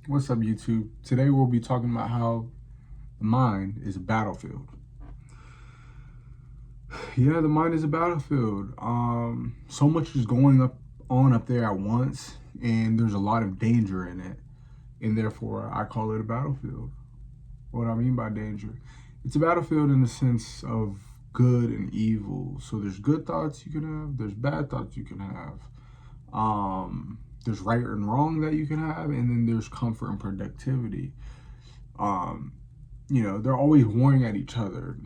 What's up, YouTube? Today we'll be talking about how the mind is a battlefield. Yeah, the mind is a battlefield. So much is going on up there at once, and there's a lot of danger in it, and therefore I call it a battlefield. What I mean by danger, it's a battlefield in the sense of good and evil. So there's good thoughts you can have, there's bad thoughts you can have. There's right and wrong that you can have, and then there's comfort and productivity. Um, they're always warring at each other.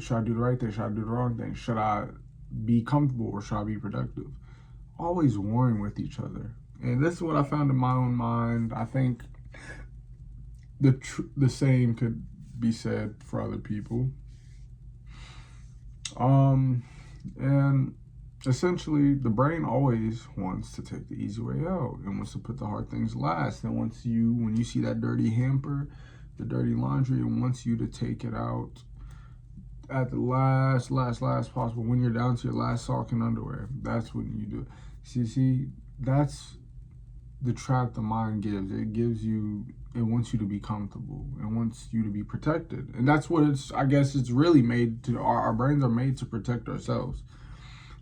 Should I do the right thing? Should I do the wrong thing? Should I be comfortable or should I be productive? Always warring with each other. And this is what I found in my own mind. I think the same could be said for other people. And essentially, the brain always wants to take the easy way out and wants to put the hard things last. And when you see that dirty hamper, the dirty laundry, it wants you to take it out at the last possible, when you're down to your last sock and underwear. That's when you do it. See, that's the trap the mind gives. It wants you to be comfortable. It wants you to be protected. And that's what I guess it's really made to. Our brains are made to protect ourselves,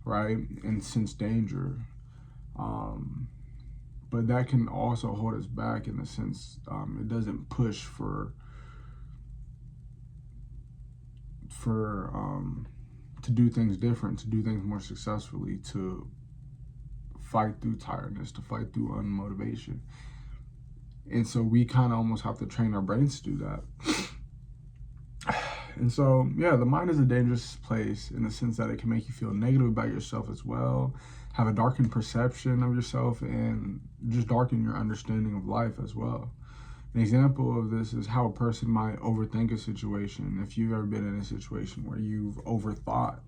right? And sense danger. But that can also hold us back in the sense it doesn't push to do things different, to do things more successfully, to fight through tiredness, to fight through unmotivation. And so we kind of almost have to train our brains to do that. And so, yeah, the mind is a dangerous place in the sense that it can make you feel negative about yourself as well, have a darkened perception of yourself, and just darken your understanding of life as well. An example of this is how a person might overthink a situation. If you've ever been in a situation where you've overthought,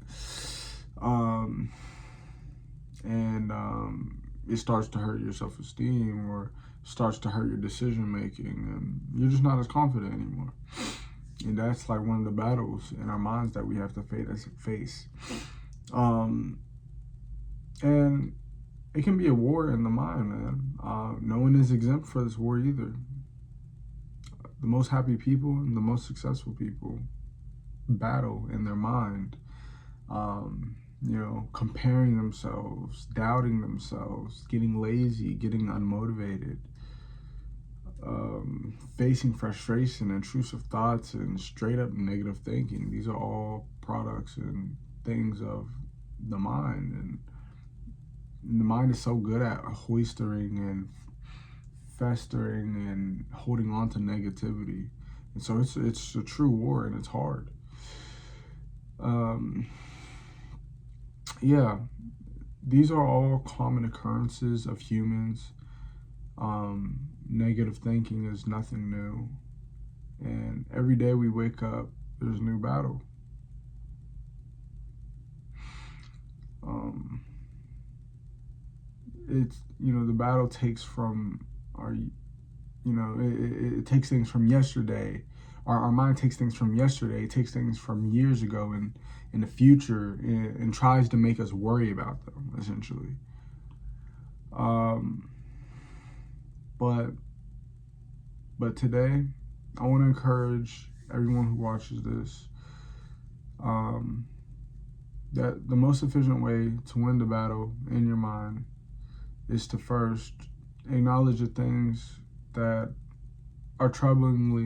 and it starts to hurt your self-esteem or starts to hurt your decision making, and you're just not as confident anymore. And that's like one of the battles in our minds that we have to face. And it can be a war in the mind, man. No one is exempt for this war either. The most happy people and the most successful people battle in their mind. Comparing themselves, doubting themselves, getting lazy, getting unmotivated, facing frustration, intrusive thoughts, and straight up negative thinking. These are all products and things of the mind. And the mind is so good at hoistering and festering and holding on to negativity. And so it's a true war, and it's hard. Yeah, these are all common occurrences of humans. Negative thinking is nothing new. And every day we wake up, there's a new battle. The battle takes from it takes things from yesterday. Our mind takes things from yesterday. It takes things from years ago and in the future, and tries to make us worry about them, essentially. But today, I want to encourage everyone who watches this that the most efficient way to win the battle in your mind is to first acknowledge the things that are troubling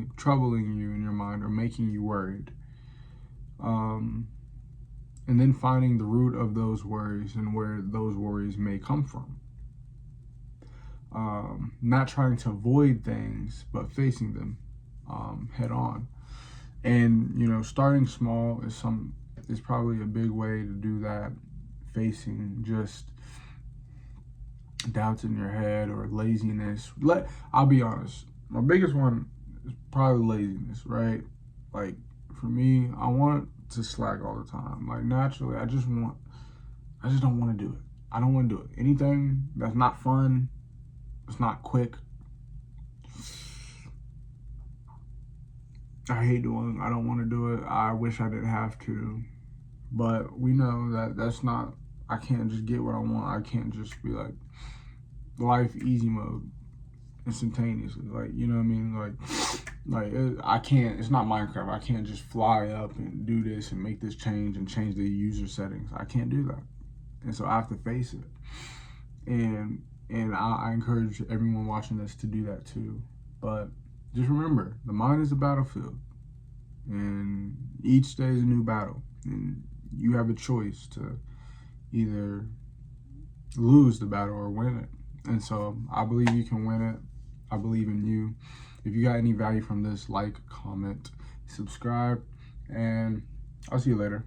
you in your mind or making you worried. And then finding the root of those worries and where those worries may come from. Not trying to avoid things, but facing them head on. And starting small is probably a big way to do that. Facing just doubts in your head or laziness. I'll be honest. My biggest one is probably laziness, right? Like, for me, I want to slack all the time. Like, naturally, I just don't want to do it. I don't want to do it. Anything that's not fun, it's not quick, I hate doing. I don't want to do it. I wish I didn't have to. But we know that that's not, I can't just get what I want. I can't just be like, life easy mode. instantaneously. Like, you know what I mean? I can't, it's not Minecraft. I can't just fly up and do this and make this change and change the user settings. I can't do that. And so I have to face it. And I encourage everyone watching this to do that too. But just remember, the mind is a battlefield, and each day is a new battle, and you have a choice to either lose the battle or win it. And so I believe you can win it. I believe in you. If you got any value from this, like, comment, subscribe, and I'll see you later.